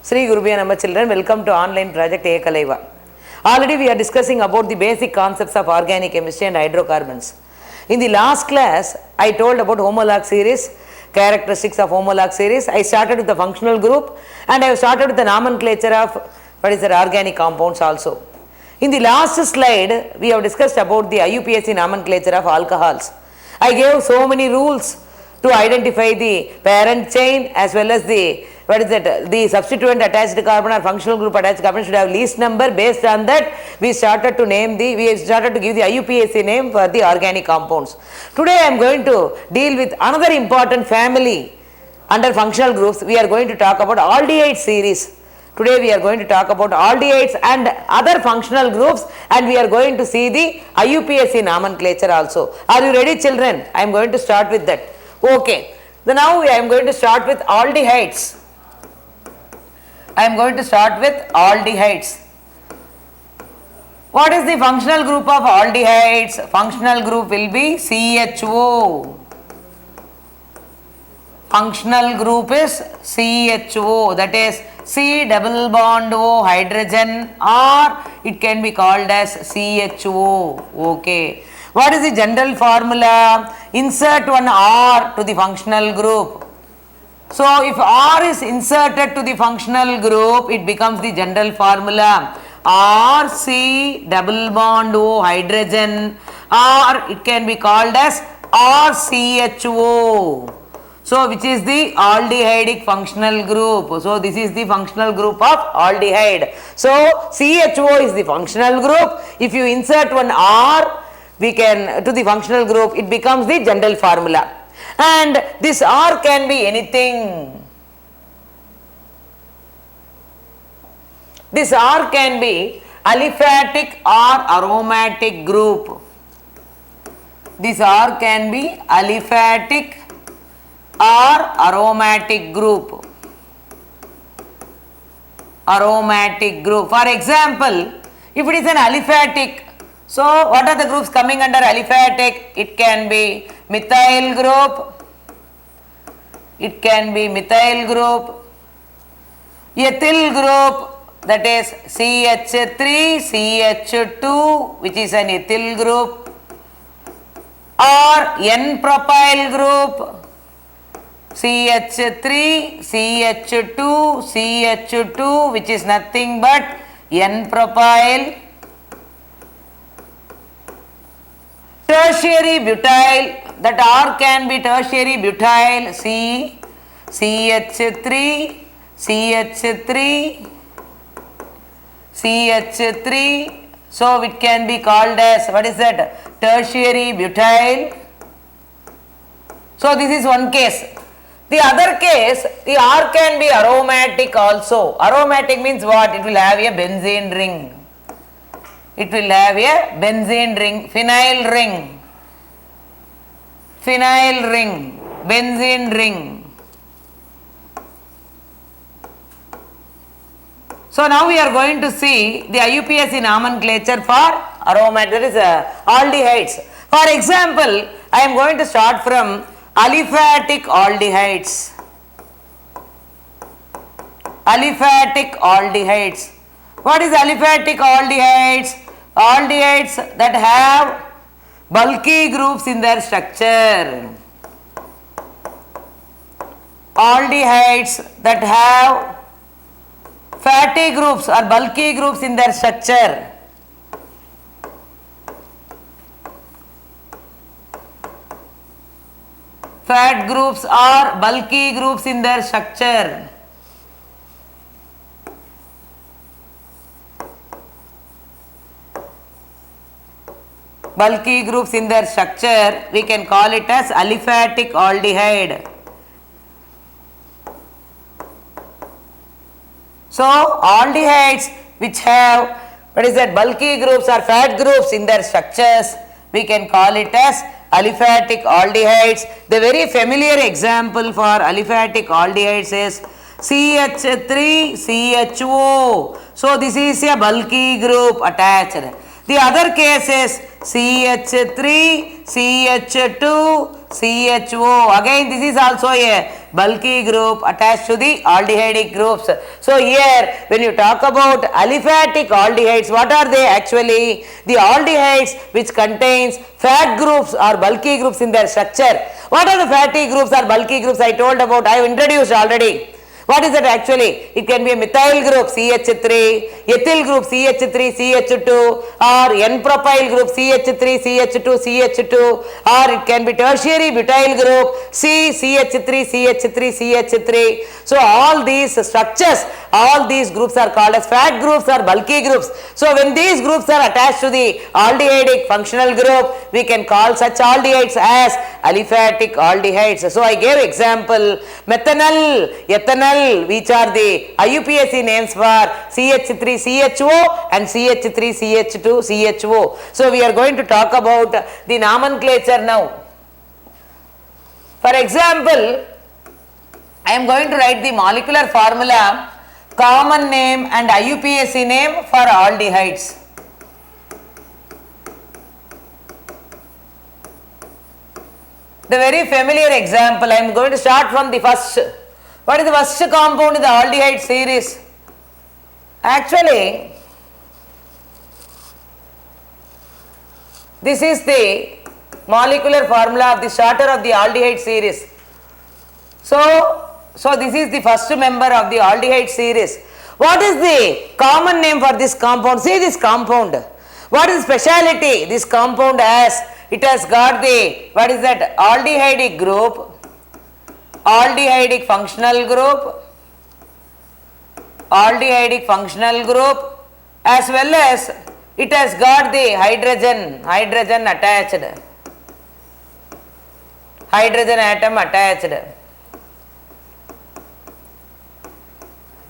Sri Gurubhaya Namah children, welcome to online project Ekalaiva. Already we are discussing about the basic concepts of organic chemistry and hydrocarbons. In the last class, I told about homolog series, characteristics of homolog series. I started with the functional group and I have started with the nomenclature of organic compounds also. In the last slide, we have discussed about the IUPAC nomenclature of alcohols. I gave so many rules to identify the parent chain as well as the the substituent attached carbon or functional group attached carbon should have least number. Based on that, we started to give the IUPAC name for the organic compounds. Today I am going to deal with another important family under functional groups. We are going to talk about aldehyde series. Today we are going to talk about aldehydes and other functional groups, and we are going to see the IUPAC nomenclature also. Are you ready, children? I am going to start with that. Okay. So now I am going to start with aldehydes. I am going to start with aldehydes. What is the functional group of aldehydes? Functional group will be CHO. Functional group is CHO, that is C double bond O hydrogen, or it can be called as CHO. Okay. What is the general formula? Insert one R to the functional group. So if R is inserted to the functional group, it becomes the general formula RC double bond O hydrogen, or it can be called as RCHO. So which is the aldehydic functional group. So this is the functional group of aldehyde. So CHO is the functional group. If you insert one R to the functional group, it becomes the general formula. And this R can be anything. This R can be aliphatic or aromatic group. This R can be aliphatic or aromatic group. Aromatic group. For example, if it is an aliphatic, so what are the groups coming under aliphatic? It can be methyl group, it can be methyl group, ethyl group, that is CH3, CH2, which is an ethyl group, or N-propyl group, CH3, CH2, CH2, which is nothing but N-propyl. Tertiary butyl, that R can be tertiary butyl, CH3, CH3, CH3. So it can be called as, what is that? Tertiary butyl. So this is one case. The other case, the R can be aromatic also. Aromatic means what? It will have a benzene ring. It will have a benzene ring, phenyl ring, phenyl ring, benzene ring. So now we are going to see the IUPAC nomenclature for aromatic, that is aldehydes. For example, I am going to start from aliphatic aldehydes. Aliphatic aldehydes. What is aliphatic aldehydes? Aldehydes that have bulky groups in their structure. Aldehydes that have fatty groups or bulky groups in their structure. Fat groups or bulky groups in their structure. Bulky groups in their structure, we can call it as aliphatic aldehyde. So aldehydes which have, what is that, bulky groups or fat groups in their structures, we can call it as aliphatic aldehydes. The very familiar example for aliphatic aldehydes is CH3, CHO. So this is a bulky group attached. The other case is CH3, CH2, CHO. Again this is also a bulky group attached to the aldehydic groups. So here when you talk about aliphatic aldehydes, what are they actually? The aldehydes which contains fat groups or bulky groups in their structure. What are the fatty groups or bulky groups I told about? I have introduced already. What is that actually? It can be a methyl group CH3, ethyl group CH3, CH2, or N-propyl group CH3, CH2, CH2, or it can be tertiary butyl group CH3, CH3, CH3. So all these structures, all these groups are called as fat groups or bulky groups. So when these groups are attached to the aldehydic functional group, we can call such aldehydes as aliphatic aldehydes. So I gave example methanol, ethanol, which are the IUPAC names for CH3CHO and CH3CH2CHO. So we are going to talk about the nomenclature now. For example, I am going to write the molecular formula, common name and IUPAC name for aldehydes. The very familiar example, I am going to start from the first. What is the first compound in the aldehyde series? Actually, this is the molecular formula of the starter of the aldehyde series. So this is the first member of the aldehyde series. What is the common name for this compound? See this compound. What is the speciality? This compound has, it has got the, what is that, aldehydic group, aldehydic functional group, aldehydic functional group, as well as it has got the hydrogen attached, hydrogen atom attached.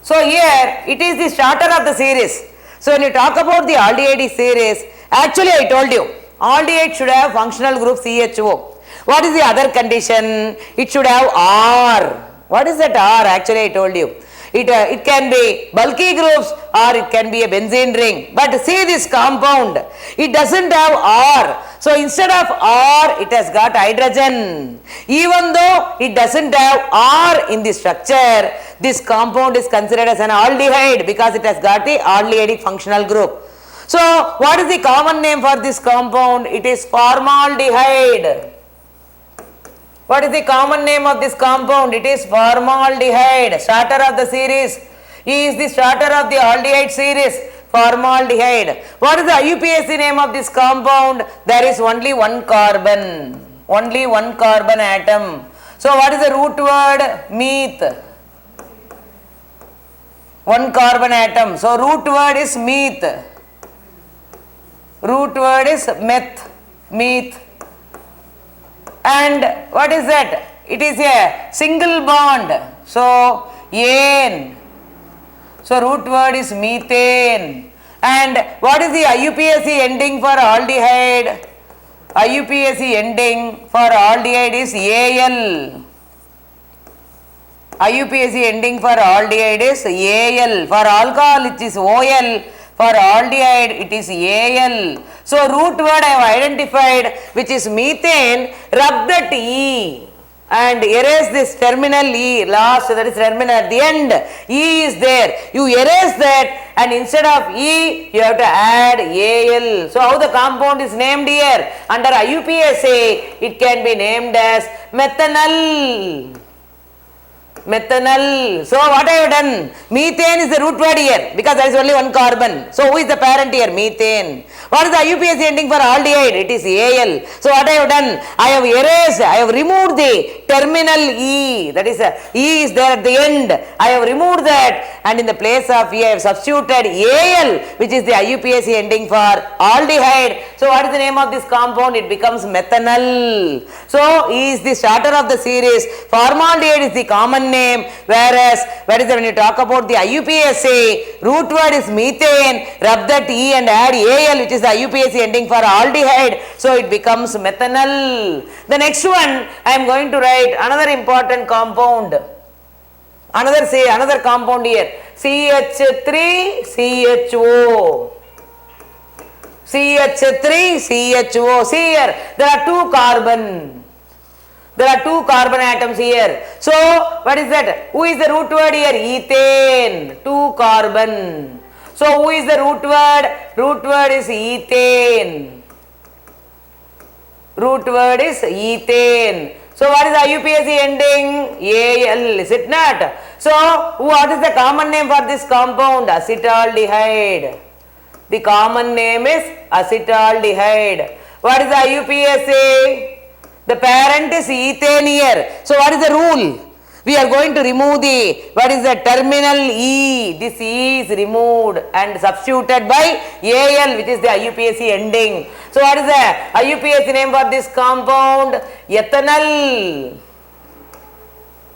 So here it is the starter of the series. So when you talk about the aldehyde series, actually I told you aldehyde should have functional group CHO. What is the other condition? It should have R. What is that R? Actually I told you. It can be bulky groups or it can be a benzene ring. But see this compound, it doesn't have R. So instead of R, it has got hydrogen. Even though it doesn't have R in the structure, this compound is considered as an aldehyde because it has got the aldehydic functional group. So what is the common name for this compound? It is formaldehyde. What is the common name of this compound? It is formaldehyde. Starter of the series. He is the starter of the aldehyde series. Formaldehyde. What is the IUPAC name of this compound? There is only one carbon. Only one carbon atom. So what is the root word? Meth. One carbon atom. So root word is meth. Root word is meth. Meth. And what is that? It is a single bond. So ane. So root word is methane. And what is the IUPAC ending for aldehyde? IUPAC ending for aldehyde is Al. IUPAC ending for aldehyde is Al. For alcohol it is OL. For aldehyde it is Al. So root word I have identified, which is methane. Rub that E and erase this terminal E, last, that is terminal at the end. E is there. You erase that and instead of E, you have to add Al. So how the compound is named here? Under IUPAC, it can be named as methanol. Methanol. So what I have done? Methane is the root word here because there is only one carbon. So who is the parent here? Methane. What is the IUPAC ending for aldehyde? It is Al. So what I have done? I have erased, I have removed the terminal E. That is E is there at the end. I have removed that and in the place of E I have substituted Al, which is the IUPAC ending for aldehyde. So what is the name of this compound? It becomes methanol. So E is the starter of the series. Formaldehyde is the common name, whereas when you talk about the IUPAC, root word is methane. Rub that E and add Al, which is the IUPAC ending for aldehyde. So it becomes methanol. The next one I am going to write another important compound. Another compound here. CH3CHO. CH3CHO. See here, there are two carbon. There are 2 carbon atoms here. So, what is that? Who is the root word here? Ethane. 2 carbon. So, who is the root word? Root word is ethane. Root word is ethane. So, what is the IUPAC ending? Al. Is it not? So, what is the common name for this compound? Acetaldehyde. The common name is acetaldehyde. What is the IUPAC? The parent is ethane here. So, what is the rule? We are going to remove the, what is the terminal E? This E is removed and substituted by Al, which is the IUPAC ending. So, what is the IUPAC name for this compound? Ethanol.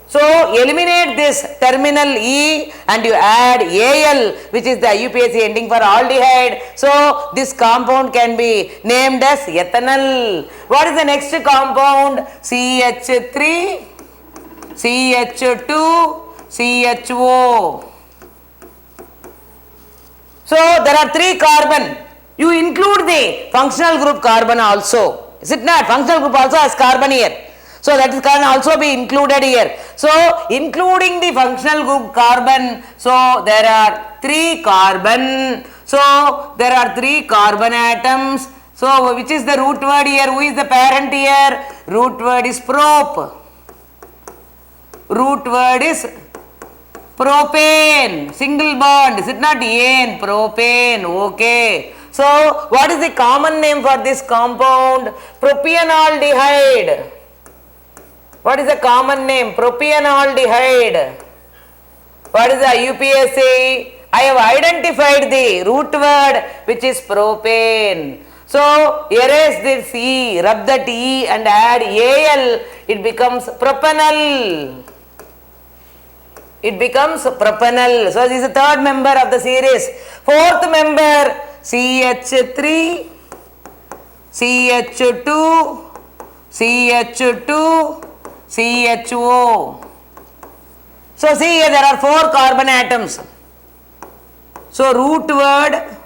So, eliminate this terminal E and you add Al, which is the IUPAC ending for aldehyde. So, this compound can be named as ethanol. What is the next compound? CH3, CH2, CHO. So, there are 3 carbon. You include the functional group carbon also. Is it not? Functional group also has carbon here. So, that can also be included here. So, including the functional group carbon, so there are 3 carbon. So, there are 3 carbon atoms. So, which is the root word here? Who is the parent here? Root word is prop. Root word is propane. Single bond. Is it not ane? Propane. Okay. So, what is the common name for this compound? Propienaldehyde. What is the common name? Propienaldehyde. What is the IUPAC? I have identified the root word, which is propane. So, erase this E, rub that E and add Al, it becomes propanol. It becomes propanol. So, this is the 3rd member of the series. 4th member, CH3, CH2, CH2, CHO. So, see here there are 4 carbon atoms. So, root word,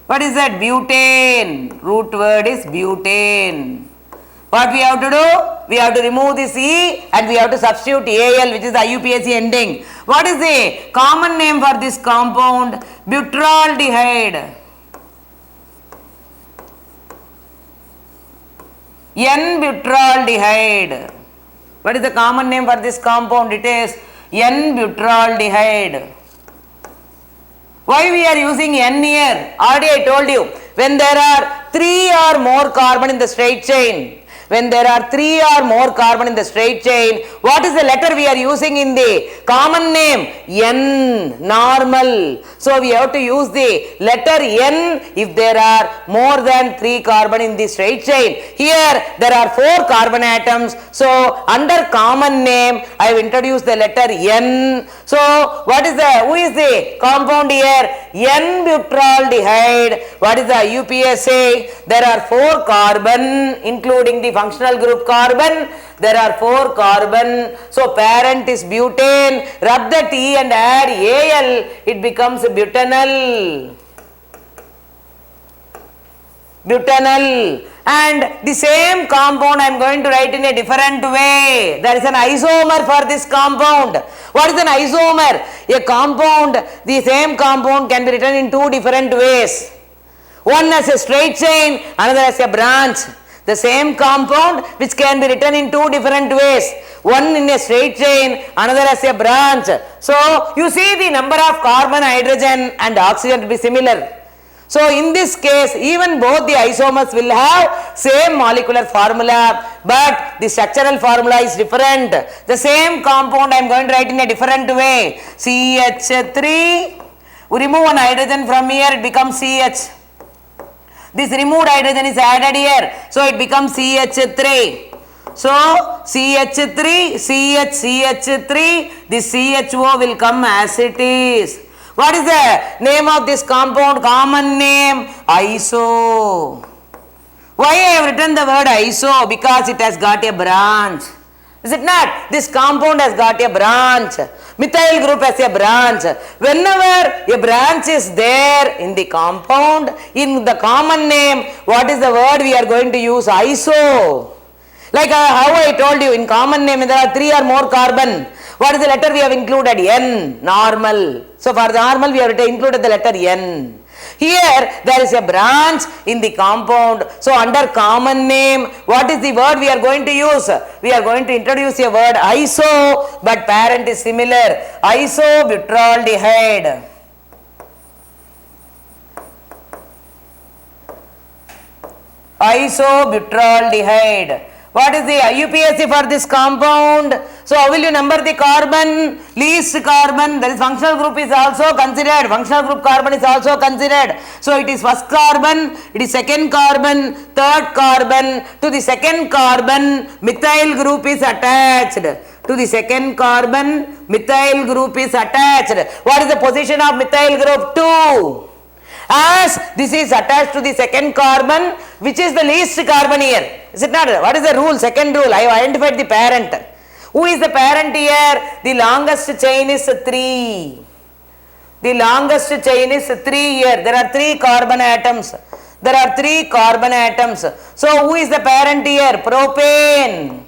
what is that? Butane. Root word is butane. What we have to do? We have to remove this E and we have to substitute Al, which is the IUPAC ending. What is the common name for this compound? Butylaldehyde. N-butylaldehyde. What is the common name for this compound? It is N-butylaldehyde. Why we are using N here? Already I told you, when there are 3 or more carbon in the straight chain, when there are 3 or more carbon in the straight chain, what is the letter we are using in the common name? N, normal. So, we have to use the letter N if there are more than 3 carbon in the straight chain. Here, there are 4 carbon atoms. So, under common name, I have introduced the letter N. So, what is the, who is the compound here? N-butylaldehyde. What is the IUPAC? There are 4 carbon, including the functional group carbon. There are 4 carbon. So, parent is butane. Rub the T and add Al. It becomes butanol. Butanol. And the same compound I am going to write in a different way. There is an isomer for this compound. What is an isomer? A compound, the same compound can be written in 2 different ways. One as a straight chain, another as a branch. The same compound which can be written in 2 different ways. One in a straight chain, another as a branch. So, you see the number of carbon, hydrogen and oxygen to be similar. So, in this case, even both the isomers will have same molecular formula, but the structural formula is different. The same compound I am going to write in a different way. CH3, we remove one hydrogen from here, it becomes CH. This removed hydrogen is added here, so it becomes CH3. So, CH3, CH3, this CHO will come as it is. What is the name of this compound? Common name? Iso. Why I have written the word iso? Because it has got a branch. Is it not? This compound has got a branch. Methyl group has a branch. Whenever a branch is there in the compound, in the common name, what is the word we are going to use? Iso. Like how I told you, in common name there are 3 or more carbon. What is the letter we have included? N, normal. So for the normal we have included the letter N. Here there is a branch in the compound. So under common name, what is the word we are going to use? We are going to introduce a word iso, but parent is similar. Isobutylaldehyde. Isobutylaldehyde. What is the IUPAC for this compound? So how will you number the carbon? Least carbon, that is functional group is also considered. Functional group carbon is also considered. So it is first carbon, it is second carbon, third carbon. To the second carbon, methyl group is attached. To the second carbon, methyl group is attached. What is the position of methyl group? 2. As this is attached to the second carbon, which is the least carbon here? Is it not? What is the rule? Second rule, I have identified the parent. Who is the parent here? The longest chain is 3. The longest chain is 3 here. There are 3 carbon atoms. There are 3 carbon atoms. So who is the parent here? Propane.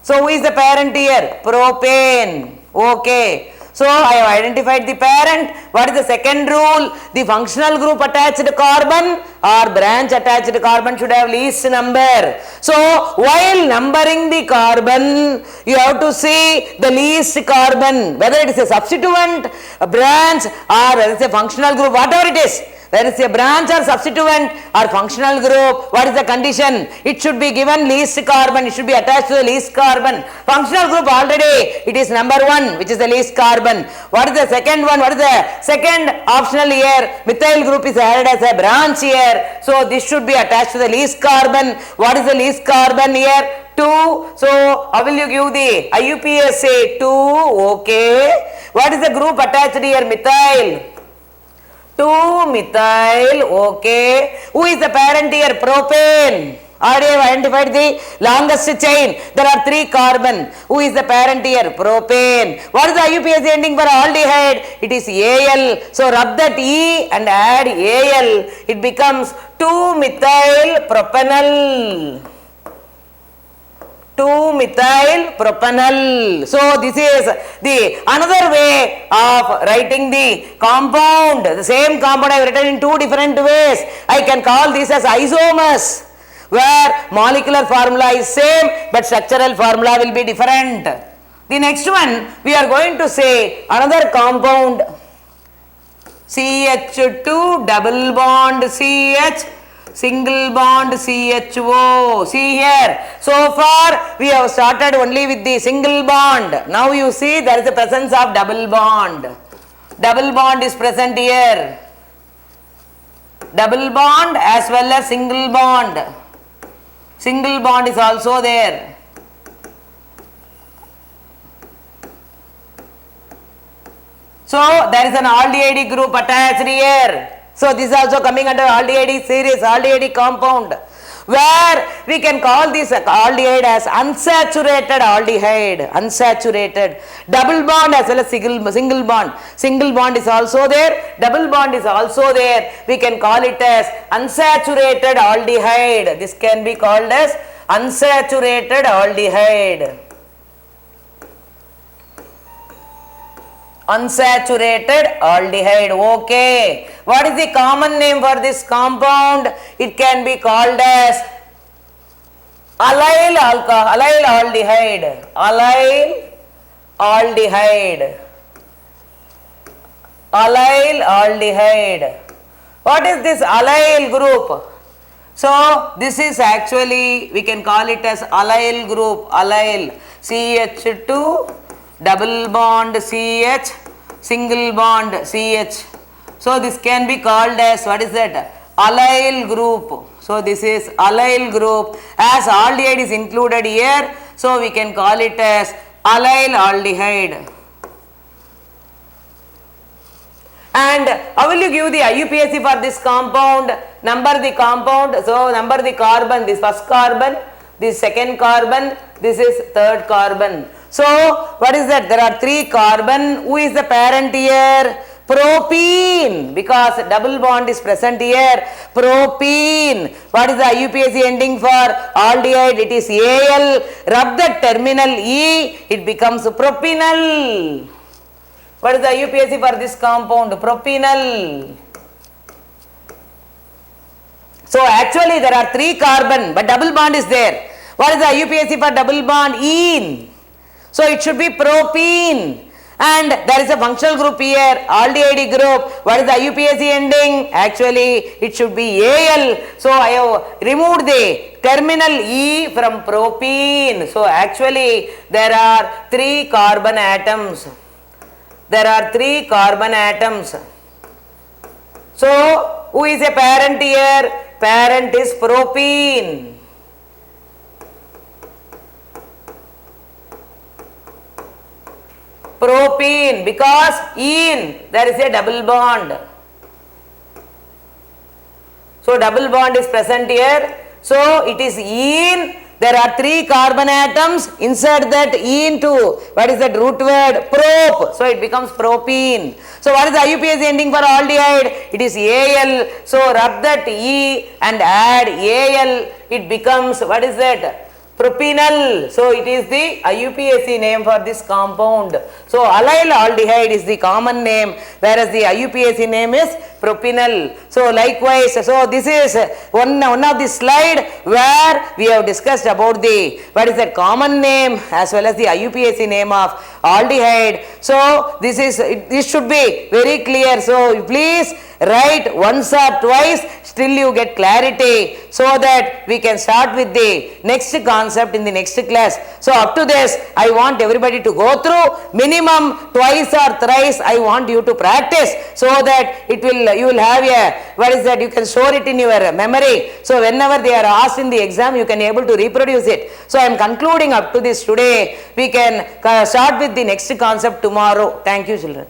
So who is the parent here? Propane. Okay. So I have identified the parent. What is the second rule? The functional group attached carbon or branch attached carbon should have least number. So while numbering the carbon, you have to see the least carbon, whether it is a substituent, a branch, or whether it is a functional group, whatever it is. Whether it is a branch or substituent or functional group, what is the condition? It should be given least carbon, it should be attached to the least carbon. Functional group already, it is number 1, which is the least carbon. What is the second one? What is the second optional here? Methyl group is added as a branch here. So this should be attached to the least carbon. What is the least carbon here? 2. So how will you give the IUPAC? 2. Okay. What is the group attached here? Methyl. 2 methyl. Okay. Who is the parent here? Propane. Already I have identified the longest chain. There are 3 carbon. Who is the parent here? Propane. What is the IUPAC ending for aldehyde? It is Al. So rub that E and add Al. It becomes 2 methyl propanol. 2-methyl propanol. So this is the another way of writing the compound. The same compound I have written in 2 different ways. I can call this as isomers, where molecular formula is same but structural formula will be different. The next one we are going to say another compound, CH2 double bond CH single bond CHO. See here, so far we have started only with the single bond. Now you see there is the presence of double bond. Double bond is present here. Double bond as well as single bond. Single bond is also there. So there is an aldehyde group attached here. So this is also coming under aldehyde series, aldehyde compound, where we can call this aldehyde as unsaturated aldehyde. Unsaturated. Double bond as well as single bond. Single bond is also there. Double bond is also there. We can call it as unsaturated aldehyde. This can be called as unsaturated aldehyde. Unsaturated aldehyde. Okay. What is the common name for this compound? It can be called as allyl aldehyde. Allyl aldehyde. Allyl aldehyde. What is this allyl group? So this is actually, we can call it as allyl group. Allyl, CH2 double bond CH, single bond CH. So this can be called as, what is that? Allyl group. So this is allyl group. As aldehyde is included here, so we can call it as allyl aldehyde. And how will you give the IUPAC for this compound? Number the compound. So number the carbon. This first carbon, this second carbon, this is third carbon. So what is that? There are 3 carbon. Who is the parent here? Propene, because double bond is present here. Propene. What is the IUPAC ending for aldehyde? It is Al. Rub the terminal E, it becomes propionyl. What is the IUPAC for this compound? Propionyl. So actually there are 3 carbon, but double bond is there. What is the IUPAC for double bond? Ene. So it should be propene. And there is a functional group here, aldehyde group. What is the IUPAC ending? Actually, it should be Al. So I have removed the terminal E from propene. So actually, there are 3 carbon atoms. There are 3 carbon atoms. So who is a parent here? Parent is propene. Propene, because ene, there is a double bond. So double bond is present here. So it is ene. There are 3 carbon atoms. Insert that ene to, what is that root word? Prop. So it becomes propene. So what is the IUPAC ending for aldehyde? It is Al. So rub that E and add Al. It becomes, what is that? Propionyl. So it is the IUPAC name for this compound. So allyl aldehyde is the common name, whereas the IUPAC name is propionyl. So likewise, so this is one of the slide where we have discussed about the, what is that common name as well as the IUPAC name of aldehyde. So this should be very clear. So please write once or twice till you get clarity, so that we can start with the next concept in the next class. So up to this, I want everybody to go through minimum twice or thrice. I want you to practice, so that you will have a, what is that, you can store it in your memory. So whenever they are asked in the exam, you can able to reproduce it. So I am concluding up to this today. We can start with the next concept tomorrow. Thank you, children.